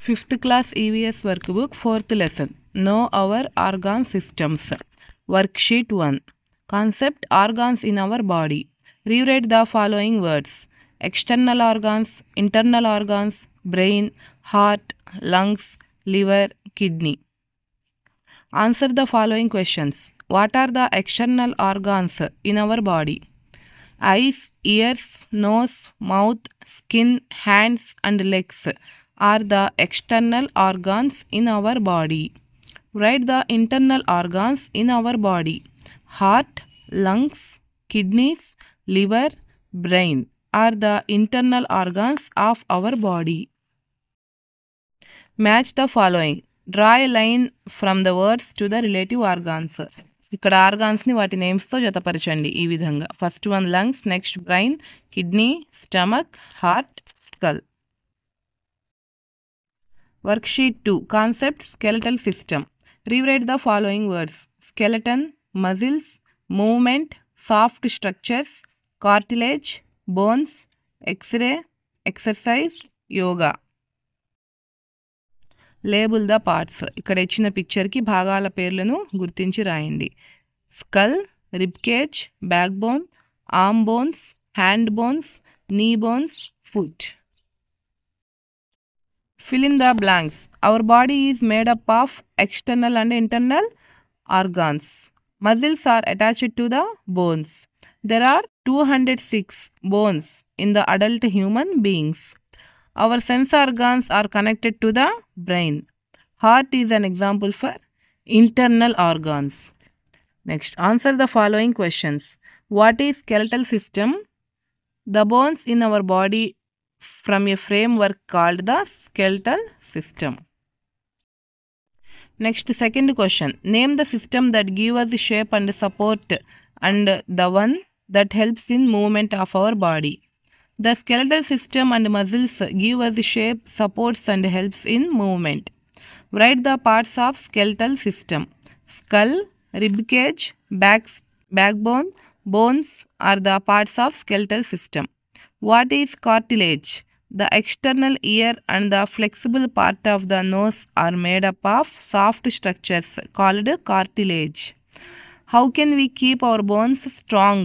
5th class EVS workbook 4th lesson. Know our organ systems. Worksheet 1. Concept organs in our body. Rewrite the following words: external organs, internal organs, brain, heart, lungs, liver, kidney. Answer the following questions. What are the external organs in our body? Eyes, ears, nose, mouth, skin, hands and legs are the external organs in our body. Write the internal organs in our body. Heart, lungs, kidneys, liver, brain are the internal organs of our body. Match the following. Draw a line from the words to the relative organs. ఇక్కడ ఆర్గాన్స్ని వాటి నేమ్స్తో జతపరచండి ఈ విధంగా. First one lungs, next brain, kidney, stomach, heart, skull. Worksheet 2. Concept skeletal system. Rewrite the following words: skeleton, muscles, movement, soft structures, cartilage, bones, X-ray, exercise, yoga. Label the parts. ఇక్కడ ఇచ్చిన పిక్చర్కి భాగాల పేర్లను గుర్తించి రాయండి. Skull, rib cage, back bone, arm bones, hand bones, knee bones, foot. Fill in the blanks. Our body is made up of external and internal organs. Muscles are attached to the bones. There are 206 bones in the adult human beings. Our sense organs are connected to the brain. Heart is an example for internal organs. Next, answer the following questions. What is skeletal system? The bones in our body from a framework called the skeletal system. Next, second question. Name the system that gives us shape and support and the one that helps in movement of our body. The skeletal system and muscles give us shape, supports and helps in movement. Write the parts of skeletal system. Skull, rib cage, backbone, bones are the parts of skeletal system. What is cartilage? The external ear and the flexible part of the nose are made up of soft structures called cartilage. How can we keep our bones strong?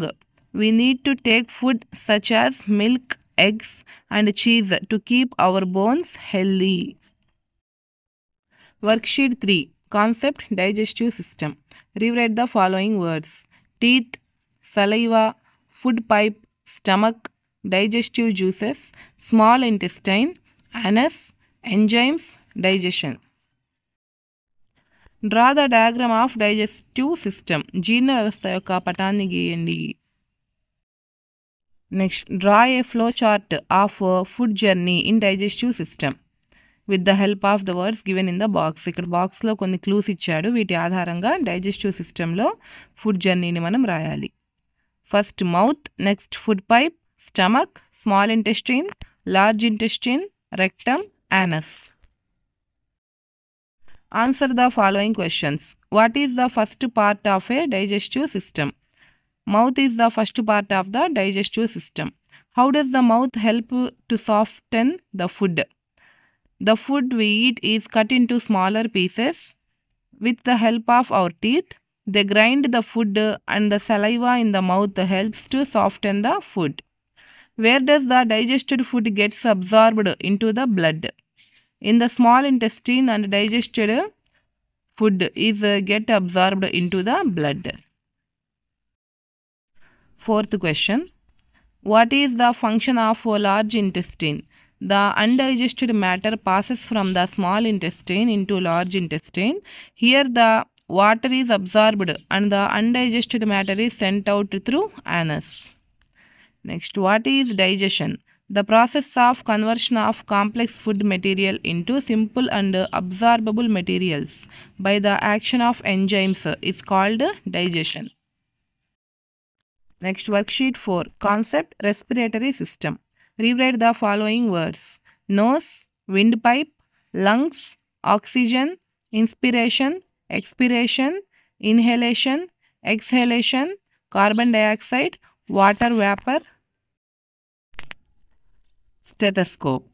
We need to take food such as milk, eggs and cheese to keep our bones healthy. Worksheet 3. Concept digestive system. Rewrite the following words: teeth, saliva, food pipe, stomach, digestive juices, small intestine, anus, enzymes, digestion. Draw the diagram of digestive system. జీర్ణ వ్యవస్థ యొక్క పటాన్ని గీయండి. Next, draw a flow chart of food journey in digestive system with the help of the words given in the box. ఇక్కడ బాక్స్లో కొన్ని clues ఇచ్చాడు. వీటి ఆధారంగా డైజెస్టివ్ సిస్టంలో ఫుడ్ జర్నీని మనం రాయాలి. First mouth, next food pipe, stomach, small intestine, large intestine, rectum, anus. Answer the following questions. What is the first part of a digestive system? Mouth is the first part of the digestive system. How does the mouth help to soften the food? The food we eat is cut into smaller pieces. With the help of our teeth, they grind the food and the saliva in the mouth helps to soften the food. Where does the digested food gets absorbed into the blood? In the small intestine, and digested food is get absorbed into the blood. Fourth question. What is the function of a large intestine? The undigested matter passes from the small intestine into large intestine. Here the water is absorbed and the undigested matter is sent out through anus. Next, what is digestion? The process of conversion of complex food material into simple and absorbable materials by the action of enzymes is called digestion. Next, worksheet 4. Concept respiratory system. Rewrite the following words: nose, windpipe, lungs, oxygen, inspiration, expiration, inhalation, exhalation, carbon dioxide, water vapor, stethoscope.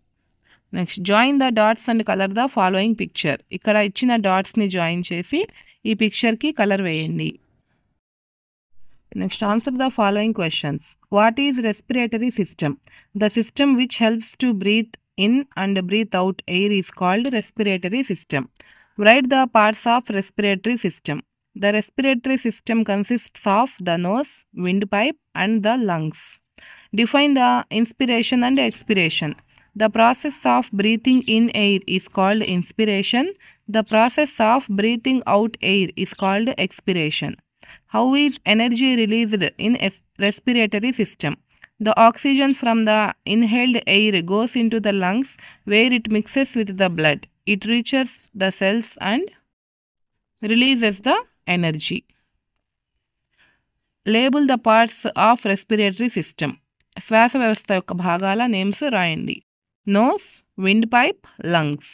Next join the dots and colour the following picture. ఇక్కడ ఇచ్చిన డాట్స్ని join చేసి ఈ పిక్చర్కి colour వేయండి. Next answer the following questions. What is respiratory system? The system which helps to breathe in and breathe out air is called respiratory system. Write the parts of respiratory system. The respiratory system consists of the nose, windpipe and the lungs. Define the inspiration and expiration. The process of breathing in air is called inspiration. The process of breathing out air is called expiration. How is energy released in respiratory system? The oxygen from the inhaled air goes into the lungs where it mixes with the blood. It reaches the cells and releases the energy. Label the parts of respiratory system. శ్వాస వ్యవస్థ యొక్క భాగాల names రాయండి. Nose, windpipe, lungs.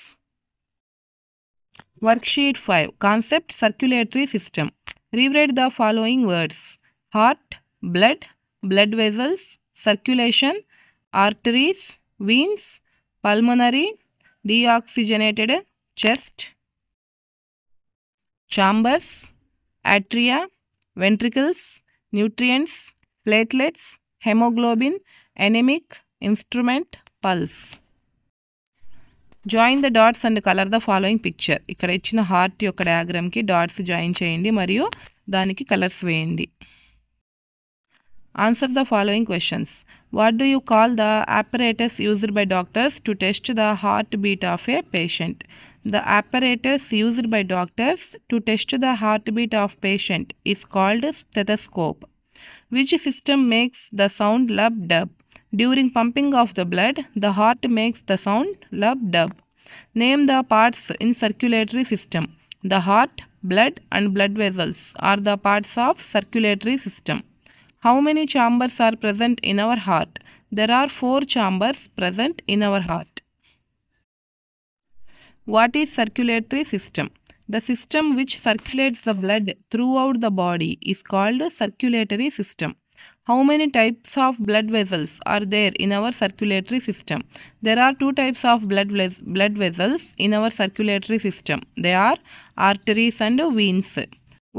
Worksheet 5. Concept circulatory system. Rewrite the following words. Heart, blood, blood vessels, circulation, arteries, veins, pulmonary, deoxygenated chest, chambers, atria, ventricles, nutrients, platelets, hemoglobin, anemic, instrument, pulse. Join the dots and colour the following picture. ఇక్కడ ఇచ్చిన heart యొక్క డయాగ్రామ్కి dots join చేయండి మరియు దానికి colours వేయండి. Answer the following questions. What do you call the apparatus used by doctors to test the heartbeat of a patient? The apparatus used by doctors to test the heartbeat of patient is called stethoscope. Which system makes the sound lub-dub? During pumping of the blood, the heart makes the sound lub-dub. Name the parts in circulatory system. The heart, blood and blood vessels are the parts of circulatory system. How many chambers are present in our heart? There are 4 chambers present in our heart. What is circulatory system? The system which circulates the blood throughout the body is called circulatory system. How many types of blood vessels are there in our circulatory system? There are 2 types of blood vessels in our circulatory system. They are arteries and veins.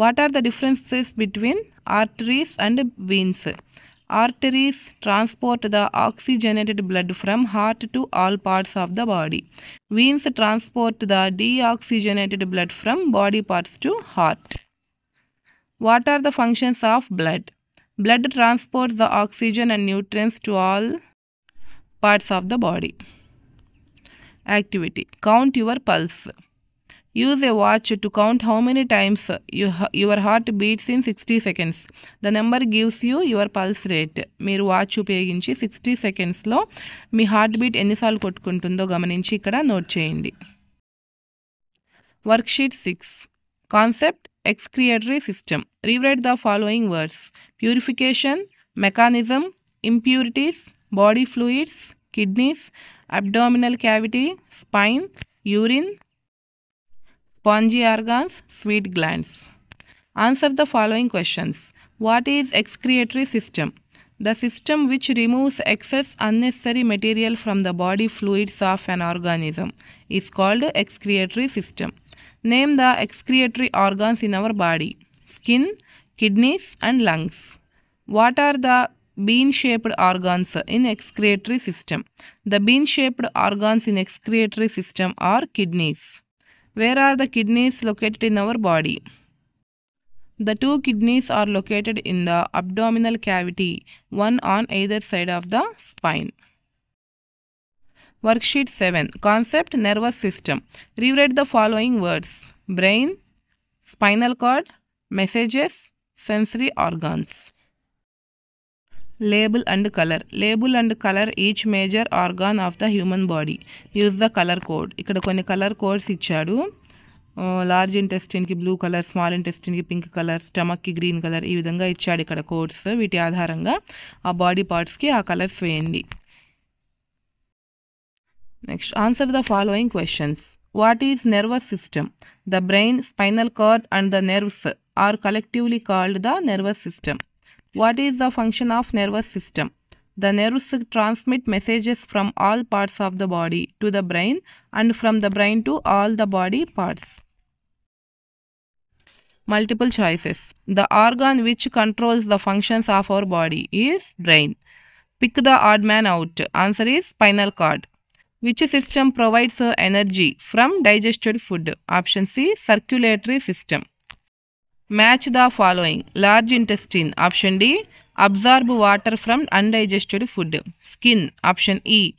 What are the differences between arteries and veins? Arteries transport the oxygenated blood from heart to all parts of the body. Veins transport the deoxygenated blood from body parts to heart. What are the functions of blood? Blood transports the oxygen and nutrients to all parts of the body. Activity. Count your pulse. Use a watch to count how many times your heart beats in 60 seconds. The number gives you your pulse rate. మీరు watch ఉపయోగించి 60 సెకండ్స్లో మీ heart beat ఎన్నిసార్లు కొట్టుకుంటుందో గమనించి ఇక్కడ note చేయండి. Worksheet 6. Concept excretory system. Rewrite the following words. Purification, mechanism, impurities, body fluids, kidneys, abdominal cavity, spine, urine, spongy organs, sweat glands. Answer the following questions. What is excretory system? The system which removes excess unnecessary material from the body fluids of an organism is called excretory system. Name the excretory organs in our body. Skin, kidneys and lungs. What are the bean-shaped organs in excretory system? The bean-shaped organs in excretory system are kidneys. Where are the kidneys located in our body? The 2 kidneys are located in the abdominal cavity, one on either side of the spine. Worksheet 7. Concept nervous system. Rewrite the following words. Brain, spinal cord, messages, sensory organs. Label and color. Label and color each major organ of the human body. Use the color code. ఇక్కడ కొన్ని colour codes ఇచ్చాడు. Large ఇంటెస్టిన్కి blue colour, small ఇంటెస్టిన్కి pink colour, స్టమక్కి green colour, ఈ విధంగా ఇచ్చాడు ఇక్కడ కోడ్స్. వీటి ఆధారంగా ఆ బాడీ పార్ట్స్కి ఆ కలర్స్ వేయండి. Next answer the following questions. What is nervous system? The brain, spinal cord and the nerves are collectively called the nervous system. What is the function of nervous system? The nerves transmit messages from all parts of the body to the brain and from the brain to all the body parts. Multiple choices. The organ which controls the functions of our body is brain. Pick the odd man out. Answer is spinal cord. Which system provides energy from digested food? Option C, circulatory system. Match the following. Large intestine. Option D, absorb water from undigested food. Skin. Option E,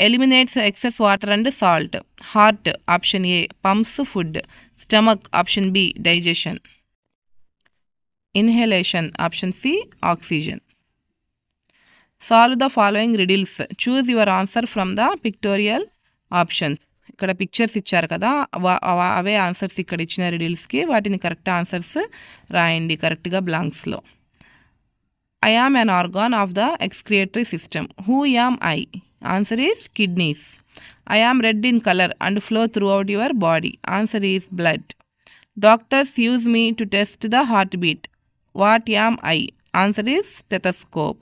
eliminates excess water and salt. Heart. Option A, pumps food. Stomach. Option B, digestion. Inhalation. Option C, oxygen. Solve the following riddles. Choose your answer from the pictorial options. ఇక్కడ pictures ఇచ్చారు కదా, అవే answers ఇక్కడ ఇచ్చిన రిడిల్స్కి వాటిని correct answers రాయండి కరెక్ట్గా బ్లాంక్స్లో. I am an organ of the excretory system. Who am I? Answer is kidneys. I am red in color and flow throughout your body. Answer is blood. Doctors use me to test the heartbeat. What am I? Answer is stethoscope.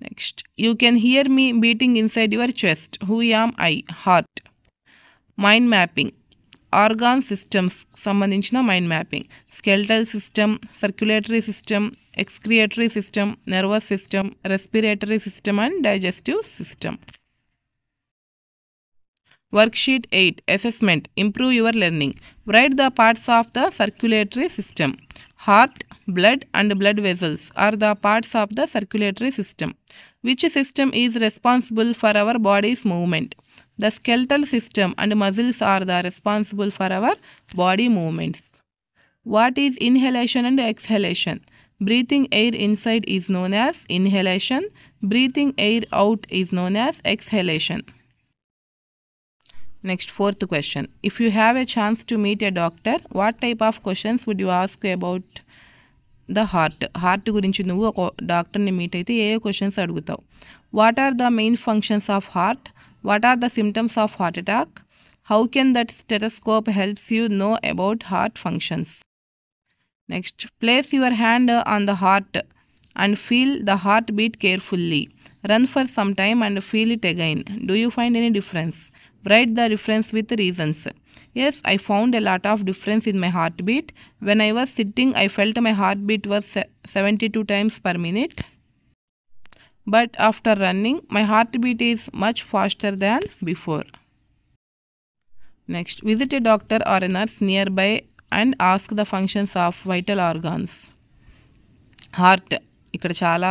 Next, you can hear me beating inside your chest. Who am I? Heart. Mind mapping. Organ systems సంబంధించిన mind mapping. Skeletal system, circulatory system, excretory system, nervous system, respiratory system and digestive system. Worksheet 8. Assessment. Improve your learning. Write the parts of the circulatory system. Heart, blood and blood vessels are the parts of the circulatory system. Which system is responsible for our body's movement? The skeletal system and muscles are the responsible for our body movements. What is inhalation and exhalation? Breathing air inside is known as inhalation. Breathing air out is known as exhalation. Next, fourth question. If you have a chance to meet a doctor, what type of questions would you ask about the heart? Heart గురించి నువ్వు ఒక డాక్టర్ని meet అయితే ఏ questions అడుగుతావు? What are the main functions of heart? What are the symptoms of heart attack? How can that stethoscope helps you know about heart functions? Next, place your hand on the heart and feel the heartbeat carefully. Run for some time and feel it again. Do you find any difference? Write the difference with reasons. Yes, I found a lot of difference in my heartbeat. When I was sitting, I felt my heartbeat was 72 times per minute. But after running, my heartbeat is much faster than before. Next, visit a doctor or a nurse nearby and ask the functions of vital organs. Heart. ఇక్కడ చాలా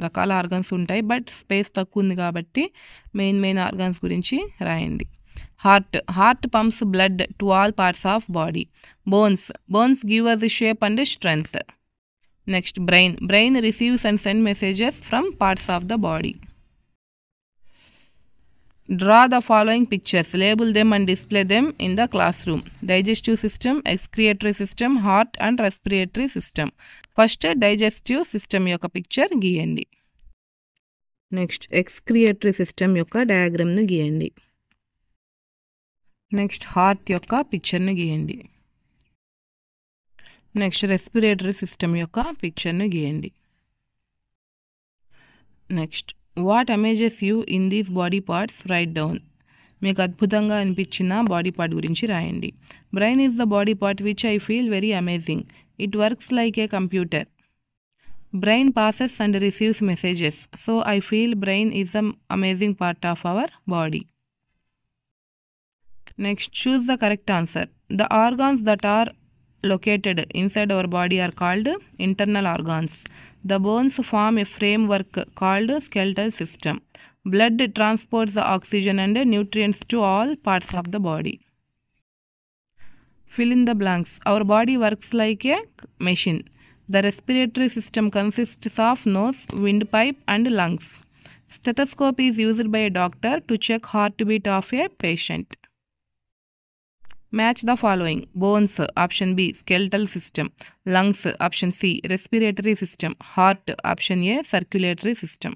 రకాల organs ఉంటాయి, but space తక్కువ ఉంది కాబట్టి main organs గురించి రాయండి. Heart pumps blood to all parts of body. Bones give us the shape and strength. Next, brain receives and send messages from parts of the body. Draw the following pictures. Label them and display them in the classroom. Digestive system, excretory system, heart and respiratory system. First, digestive system యొక్క picture గీయండి. Next, excretory system యొక్క డయాగ్రామ్ను గీయండి. Next, heart యొక్క పిక్చర్ను గీయండి. Next, respiratory system యొక్క పిక్చర్ను గీయండి. Next, what amazes you in these body parts? Write down. మీకు అద్భుతంగా అనిపించిన బాడీ పార్ట్ గురించి రాయండి. Brain is the body part which I feel very amazing. It works like a computer. Brain passes and receives messages. So I feel brain is the amazing part of our body. Next, choose the correct answer. The organs that are located inside our body are called internal organs. The bones form a framework called skeletal system. Blood transports the oxygen and nutrients to all parts of the body. Fill in the blanks. Our body works like a machine. The respiratory system consists of nose, windpipe and lungs. Stethoscope is used by a doctor to check heartbeat of a patient. Match the following. Bones, option B, skeletal system. Lungs, option C, respiratory system. Heart, option A, circulatory system.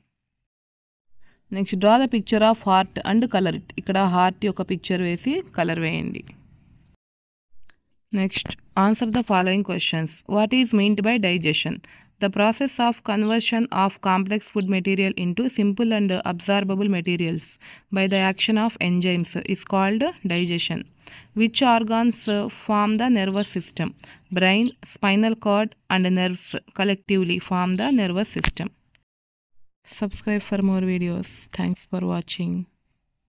Next, draw the picture of heart and color it. ఇక్కడ heart యొక్క picture వేసి colour వేయండి. Next, answer the following questions. What is meant by digestion? The process of conversion of complex food material into simple and absorbable materials by the action of enzymes is called digestion. Which organs form the nervous system? Brain, spinal cord, and nerves collectively form the nervous system. Subscribe for more videos. Thanks for watching.